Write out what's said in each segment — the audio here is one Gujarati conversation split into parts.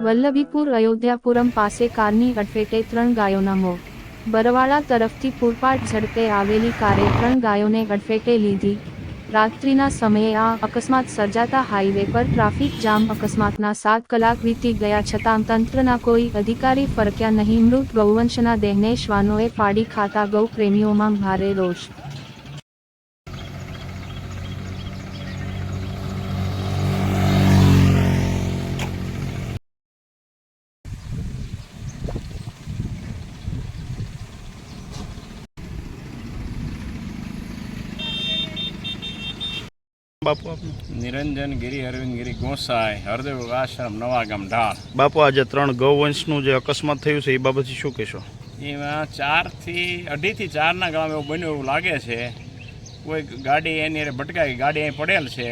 વલ્લભીપુર અયોધ્યાપુરમ પાસે કારની અડફેટે 3 ગાયોના મોત. બરવાળા તરફથી પૂરપાટ ઝડપે આવેલી કારે 3 ગાયોને અડફેટે લીધી. રાત્રિના સમયે આ અકસ્માત સર્જાતા હાઈવે પર ટ્રાફિક જામ. અકસ્માતના 7 કલાક વીતી ગયા છતાં તંત્રના કોઈ અધિકારી ફરક્યા નહીં. મૃત ગૌવંશના દેહને શ્વાનોએ ફાડી ખાતા ગૌ પ્રેમીઓમાં ભારે રોષ. બાપુ નિરંજન ગિરી અરવિંદ ગિરી ગોસાઈ હરદેવ આશ્રમ નવાગામ ઢાળ. બાપુ આજે 3 ગૌવંશનું જે અકસ્માત થયું છે એ બાબતે શું કહેશો? એમાં 4 થી 2.5 થી 4ના ગામ એવું બન્યું એવું લાગે છે. કોઈ ગાડી એની ભટકાઈ, ગાડી અહીં પડેલ છે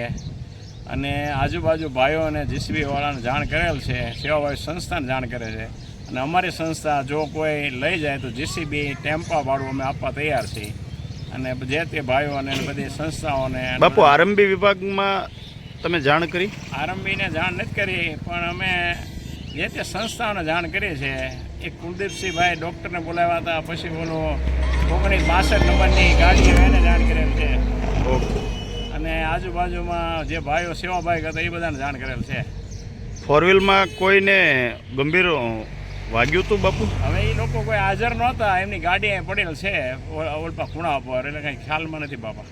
અને આજુબાજુ ભાઈઓ અને જીસીબીવાળાને જાણ કરેલ છે. સેવાભાવી સંસ્થાને જાણ કરે છે અને અમારી સંસ્થા જો કોઈ લઈ જાય તો જીસીબી ટેમ્પા ભાડું અમે આપવા તૈયાર છીએ અને જે તે ભાઈઓ અને બધી સંસ્થાઓને. બાપુ આરંભી વિભાગમાં તમે જાણ કરી? આરંભીને જાણ નથી કરી પણ અમે જે તે સંસ્થાઓને જાણ કરી છે. એક કુલદીપસિંહભાઈ ડૉક્ટરને બોલાવ્યા હતા, પછી બોલો 1962 નંબરની ગાડી એને જાણ કરેલ છે અને આજુબાજુમાં જે ભાઈઓ સેવાભાઈ હતા એ બધાને જાણ કરેલ છે. 4 વ્હીલમાં કોઈને ગંભીર વાગ્યું હતું બાપુ? હવે એ લોકો કોઈ હાજર નહોતા, એમની ગાડી અહીં પડેલ છે ઓલપા ખૂણા પર, એટલે કંઈ ખ્યાલમાં નથી બાપા.